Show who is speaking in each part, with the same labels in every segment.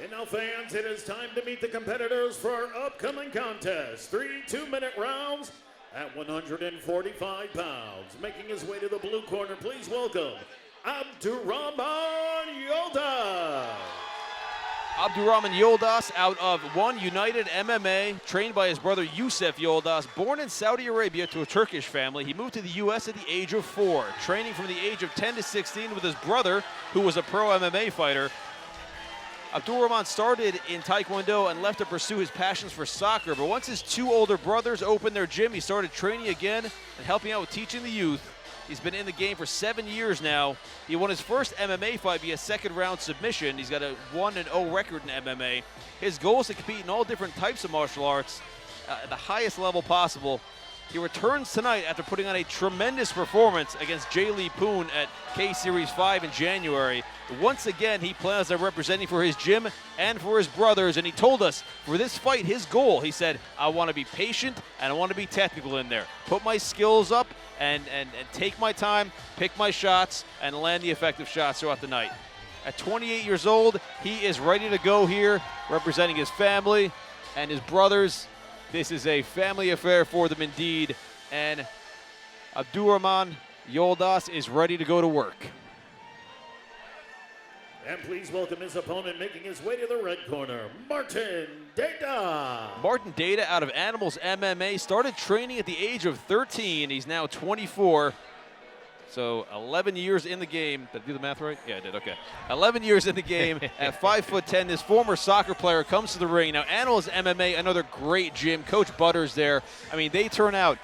Speaker 1: And now, fans, it is time to meet the competitors for our upcoming contest. 3 2-minute rounds at 145 pounds. Making his way to the blue corner, please welcome Abdurrahman Yoldas.
Speaker 2: Abdurrahman Yoldas out of One United MMA, trained by his brother Yusuf Yoldas. Born in Saudi Arabia to a Turkish family, he moved to the U.S. at the age of 4, training from the age of 10 to 16 with his brother, who was a pro MMA fighter. Abdurrahman started in Taekwondo and left to pursue his passions for soccer, but once his 2 older brothers opened their gym, he started training again and helping out with teaching the youth. He's been in the game for 7 years now. He won his first MMA fight via second-round submission. He's got a 1-0 record in MMA. His goal is to compete in all different types of martial arts at the highest level possible. He returns tonight after putting on a tremendous performance against Jay Lee Poon at K-Series 5 in January. Once again, he plans on representing for his gym and for his brothers, and he told us for this fight, his goal, he said, I want to be patient and I want to be technical in there. Put my skills up and take my time, pick my shots, and land the effective shots throughout the night. At 28 years old, he is ready to go here, representing his family and his brothers. This is a family affair for them indeed, and Abdurrahman Yoldas is ready to go to work.
Speaker 1: And please welcome his opponent, making his way to the red corner, Martin Deda.
Speaker 2: Martin Deda out of Animals MMA, started training at the age of 13. He's now 24. So 11 years in the game. Did I do the math right? Yeah, I did. Okay. 11 years in the game. At 5'10", this former soccer player comes to the ring. Now, Animals MMA, another great gym. Coach Butters there. I mean, they turn out.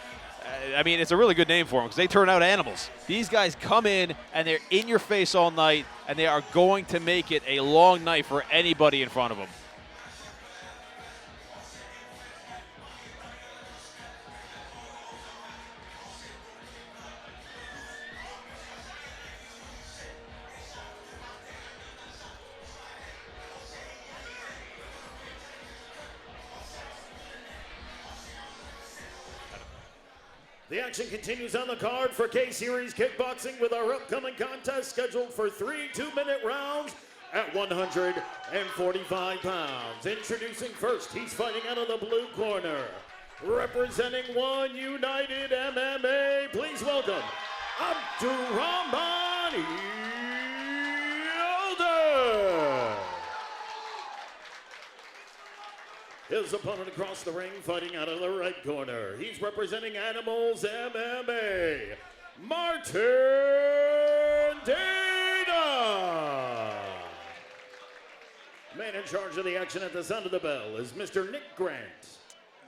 Speaker 2: It's a really good name for them because they turn out animals. These guys come in and they're in your face all night, and they are going to make it a long night for anybody in front of them.
Speaker 1: The action continues on the card for K-Series Kickboxing with our upcoming contest scheduled for 3 2-minute rounds at 145 pounds. Introducing first, he's fighting out of the blue corner. Representing One United MMA, please welcome Abdurrahman Yoldas. His opponent across the ring, fighting out of the red corner. He's representing Animals MMA, Martin Deda. Man in charge of the action at the sound of the bell is Mr. Nick Grant.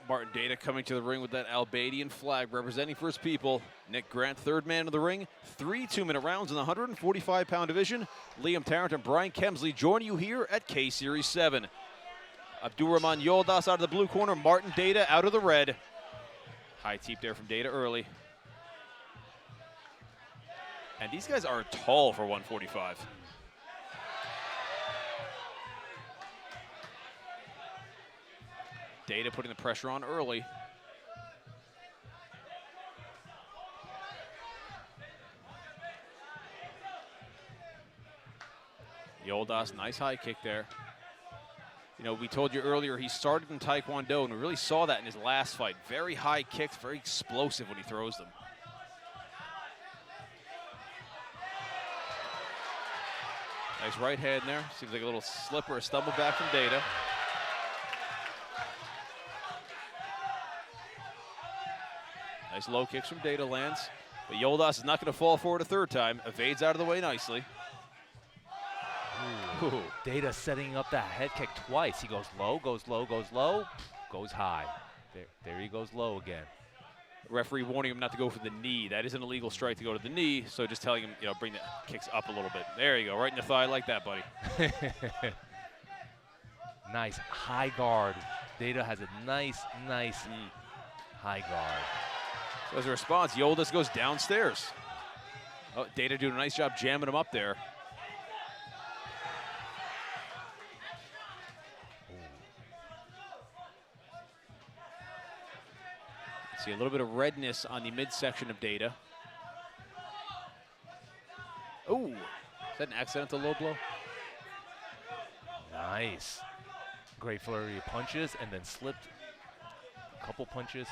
Speaker 2: Martin Deda coming to the ring with that Albanian flag, representing for his people. Nick Grant, third man of the ring. 3 2-minute rounds in the 145-pound division. Liam Tarrant and Brian Kemsley join you here at K-Series 7. Abdurrahman Yoldas out of the blue corner, Martin Deda out of the red. High teep there from Deda early. And these guys are tall for 145. Deda putting the pressure on early. Yoldas, nice high kick there. You know, we told you earlier he started in Taekwondo, and we really saw that in his last fight. Very high kicks, very explosive when he throws them. Nice right hand there. Seems like a little slip or a stumble back from Deda. Nice low kicks from Deda lands. But Yoldas is not going to fall forward a third time. Evades out of the way nicely.
Speaker 3: Ooh. Deda setting up that head kick twice. He goes low, goes low, goes low, goes high. There he goes low again.
Speaker 2: Referee warning him not to go for the knee. That is an illegal strike to go to the knee, so just telling him, you know, bring the kicks up a little bit. There you go, right in the thigh like that, buddy.
Speaker 3: Nice high guard. Deda has a nice high guard.
Speaker 2: So as a response, Yoldas goes downstairs. Oh, Deda doing a nice job jamming him up there. See a little bit of redness on the midsection of Deda. Oh, is that an accidental low blow?
Speaker 3: Nice. Great flurry of punches and then slipped a couple punches.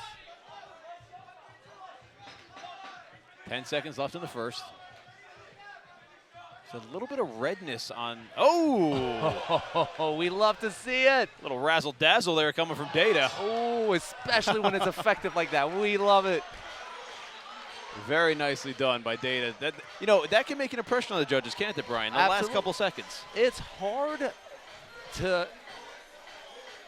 Speaker 2: 10 seconds left in the first. So a little bit of redness on, oh!
Speaker 3: We love to see it.
Speaker 2: A little razzle-dazzle there coming from Deda.
Speaker 3: Oh, especially when it's effective like that. We love it.
Speaker 2: Very nicely done by Deda. That, you know, that can make an impression on the judges, can't it, Brian? The last couple seconds.
Speaker 3: It's hard to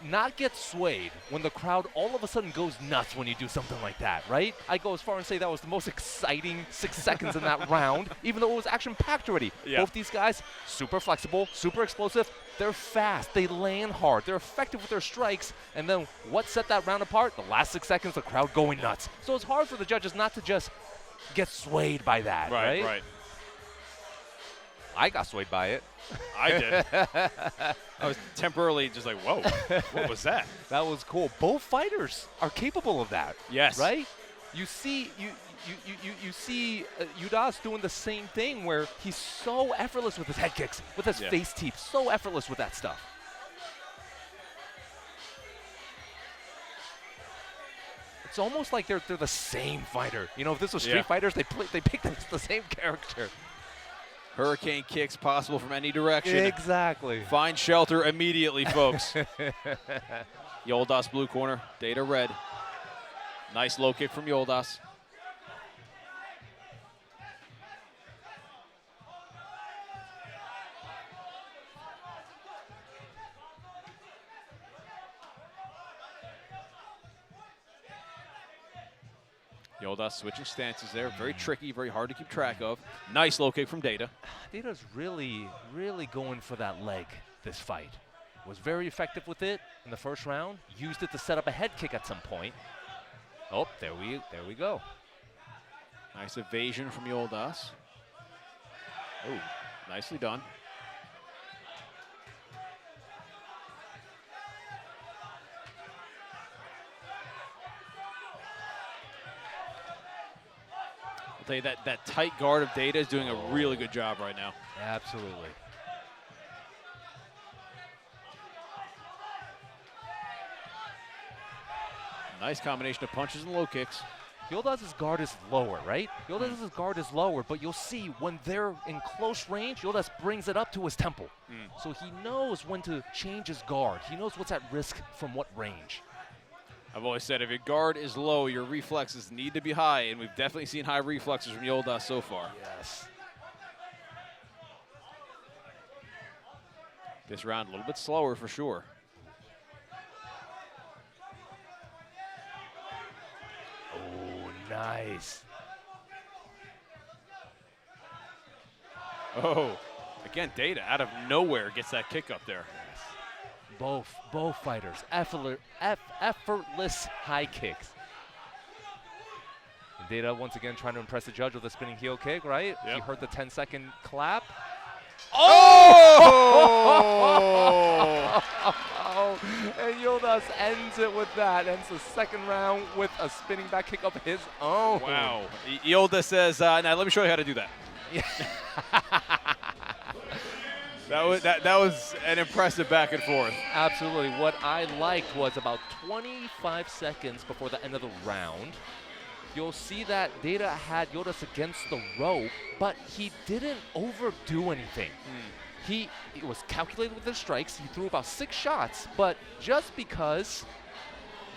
Speaker 3: not get swayed when the crowd all of a sudden goes nuts when you do something like that, right? I go as far and say that was the most exciting 6 seconds in that round, even though it was action-packed already.
Speaker 2: Yeah.
Speaker 3: Both these guys, super flexible, super explosive. They're fast. They land hard. They're effective with their strikes. And then what set that round apart? The last 6 seconds, the crowd going nuts. So it's hard for the judges not to just get swayed by that, right?
Speaker 2: Right.
Speaker 3: I got swayed by it.
Speaker 2: I did. I was temporarily just like, whoa, what was that?
Speaker 3: That was cool. Both fighters are capable of that.
Speaker 2: Yes.
Speaker 3: Right? You see Yoldas doing the same thing where he's so effortless with his head kicks, with his face teeth, so effortless with that stuff. It's almost like they're the same fighter. You know, if this was Street Fighters, they picked the same character.
Speaker 2: Hurricane kicks possible from any direction.
Speaker 3: Exactly.
Speaker 2: Find shelter immediately, folks. Yoldas blue corner, Deda red. Nice low kick from Yoldas. Yoldas switching stances there. Very tricky, very hard to keep track of. Nice low kick from Deda.
Speaker 3: Deda's really going for that leg this fight. Was very effective with it in the first round. Used it to set up a head kick at some point. Oh, there we go.
Speaker 2: Nice evasion from Yoldas. Oh, nicely done. I'll tell you that tight guard of Deda is doing a really good job right now.
Speaker 3: Absolutely.
Speaker 2: Nice combination of punches and low kicks.
Speaker 3: Yoldas' guard is lower, right? Yoldas' guard is lower, but you'll see when they're in close range, Yoldas brings it up to his temple. So he knows when to change his guard. He knows what's at risk from what range.
Speaker 2: I've always said if your guard is low, your reflexes need to be high, and we've definitely seen high reflexes from Yoldas so far.
Speaker 3: Yes.
Speaker 2: This round a little bit slower for sure.
Speaker 3: Nice.
Speaker 2: Oh, again, Deda out of nowhere gets that kick up there.
Speaker 3: Yes. Both fighters, effortless high kicks. And Deda once again trying to impress the judge with a spinning heel kick, right?
Speaker 2: Yep.
Speaker 3: You heard the 10-second clap.
Speaker 2: Oh!
Speaker 3: And Yoldas ends it with that. Ends the second round with a spinning back kick of his own.
Speaker 2: Wow. Yoldas says, now let me show you how to do that.
Speaker 3: Yeah.
Speaker 2: That was an impressive back and forth.
Speaker 3: Absolutely. What I liked was about 25 seconds before the end of the round, you'll see that Deda had Yoldas against the rope, but he didn't overdo anything. He was calculated with his strikes. He threw about 6 shots, but just because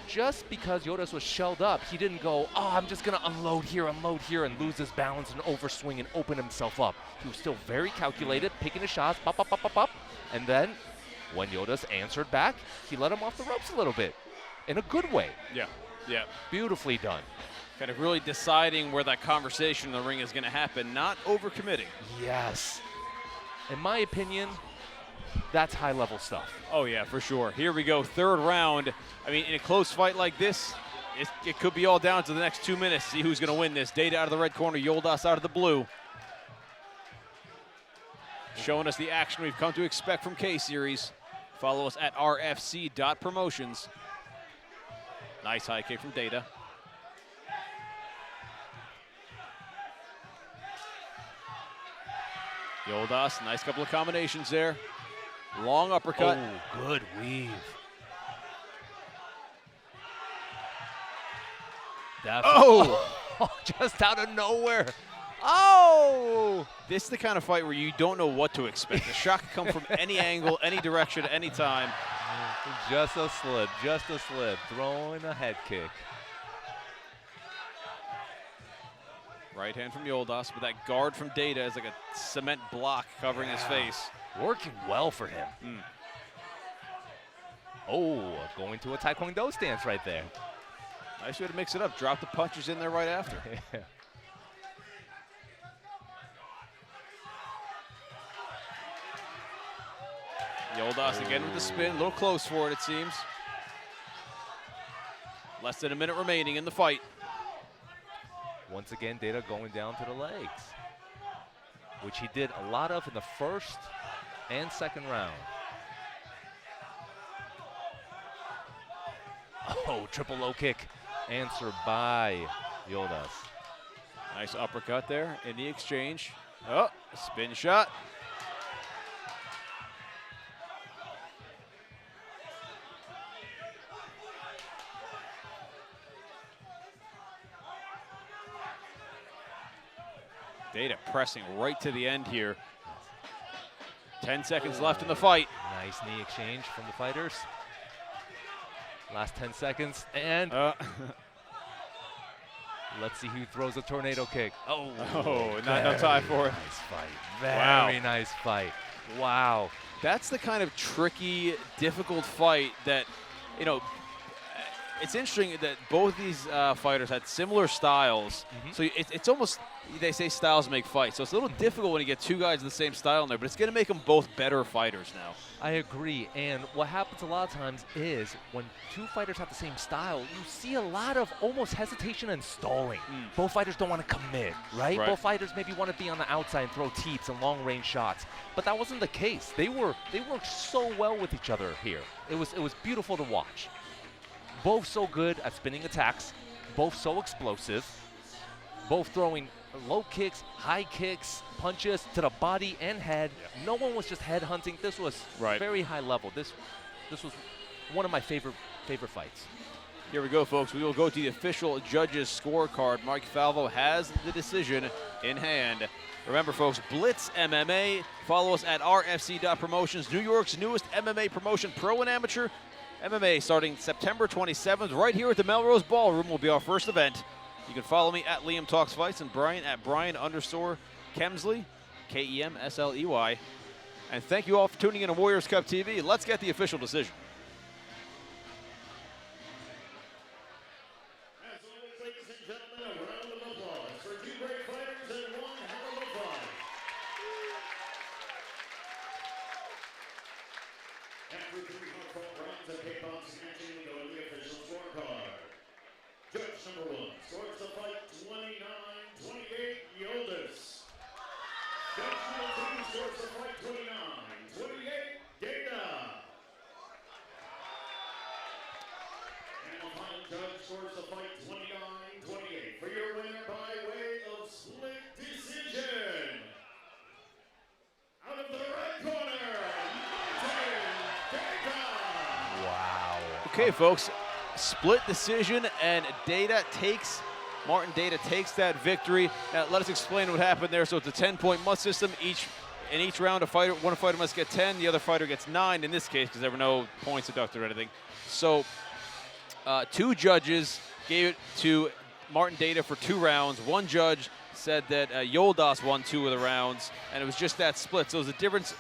Speaker 3: Yoldas was shelled up, he didn't go, oh, I'm just going to unload here, and lose his balance and overswing and open himself up. He was still very calculated, picking his shots, pop. And then when Yoldas answered back, he let him off the ropes a little bit in a good way.
Speaker 2: Yeah.
Speaker 3: Beautifully done.
Speaker 2: Kind of really deciding where that conversation in the ring is going to happen, not overcommitting.
Speaker 3: Yes. In my opinion, that's high-level stuff.
Speaker 2: Oh, yeah, for sure. Here we go, third round. I mean, in a close fight like this, it could be all down to the next 2 minutes. See who's going to win this. Deda out of the red corner, Yoldas out of the blue. Showing us the action we've come to expect from K-Series. Follow us at rfc.promotions. Nice high kick from Deda. Yoldas, nice couple of combinations there. Long uppercut.
Speaker 3: Oh, good weave.
Speaker 2: Oh!
Speaker 3: Just out of nowhere. Oh!
Speaker 2: This is the kind of fight where you don't know what to expect. The shot can come from any angle, any direction, any time.
Speaker 3: Just a slip, just a slip. Throwing a head kick.
Speaker 2: Right hand from Yoldas, but that guard from Deda is like a cement block covering his face.
Speaker 3: Working well for him. Oh, going to a Taekwondo stance right there.
Speaker 2: Nice way to mix it up. Drop the punches in there right after.
Speaker 3: Yeah.
Speaker 2: Yoldas again with the spin. A little close for it, it seems. Less than a minute remaining in the fight.
Speaker 3: Once again, Deda going down to the legs, which he did a lot of in the first and second round. Oh, triple low kick answered by Yoldas.
Speaker 2: Nice uppercut there in the exchange. Oh, spin shot. Deda pressing right to the end here. 10 seconds left in the fight.
Speaker 3: Nice knee exchange from the fighters. Last 10 seconds, and let's see who throws a tornado kick. Oh,
Speaker 2: not enough time for it.
Speaker 3: Nice fight. Very nice fight. Wow.
Speaker 2: That's the kind of tricky, difficult fight that, you know, it's interesting that both these fighters had similar styles. So it's almost, they say styles make fights. So it's a little difficult when you get two guys with the same style in there, but it's going to make them both better fighters now.
Speaker 3: I agree. And what happens a lot of times is when two fighters have the same style, you see a lot of almost hesitation and stalling. Both fighters don't want to commit, right? Both fighters maybe want to be on the outside and throw teeps and long-range shots. But that wasn't the case. They worked so well with each other here. It was beautiful to watch. Both so good at spinning attacks, both so explosive, both throwing low kicks, high kicks, punches to the body and head. No one was just head hunting. This was very high level. This was one of my favorite fights.
Speaker 2: Here we go, folks. We will go to the official judges scorecard. Mike Falvo has the decision in hand. Remember, folks, Blitz MMA. Follow us at rfc.promotions, New York's newest MMA promotion, pro and amateur. MMA starting September 27th right here at the Melrose Ballroom will be our first event. You can follow me at Liam Talks Fights and Brian at Brian_Kemsley, Kemsley. And thank you all for tuning in to Warriors Cup TV. Let's get the official decision.
Speaker 1: As always, ladies and gentlemen, a round of applause for two great fighters and one hell of a fight. After 3 hard-fought rounds of kickboxing action, we go to the official scorecard. Judge number 1 scores the fight 29-28 Yoldas. Judge number 2 scores the fight 29-28 Deda. And the final judge scores the fight 29-28 for your winner by way of split decision. Out of the red corner, Deda.
Speaker 3: Wow.
Speaker 2: Okay, folks, split decision, and Martin Deda takes that victory. Now, let us explain what happened there. So it's a 10-point must system. In each round, one fighter must get 10, the other fighter gets 9 in this case because there were no points deducted or anything. So 2 judges gave it to Martin Deda for 2 rounds. One judge said that Yoldas won 2 of the rounds, and it was just that split. So it was a difference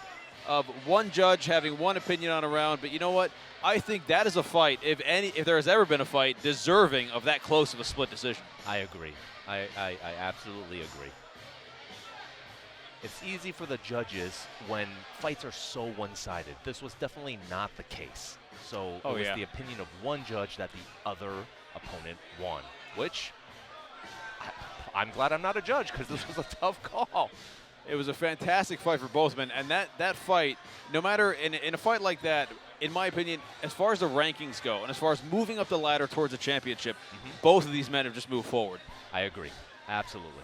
Speaker 2: of one judge having one opinion on a round. But you know what? I think that is a fight, if there has ever been a fight, deserving of that close of a split decision.
Speaker 3: I agree. I absolutely agree. It's easy for the judges when fights are so one-sided. This was definitely not the case. So it was the opinion of one judge that the other opponent won, which I'm glad I'm not a judge because this was a tough call.
Speaker 2: It was a fantastic fight for both men, and that fight, no matter in a fight like that, in my opinion, as far as the rankings go, and as far as moving up the ladder towards a championship, both of these men have just moved forward.
Speaker 3: I agree, absolutely.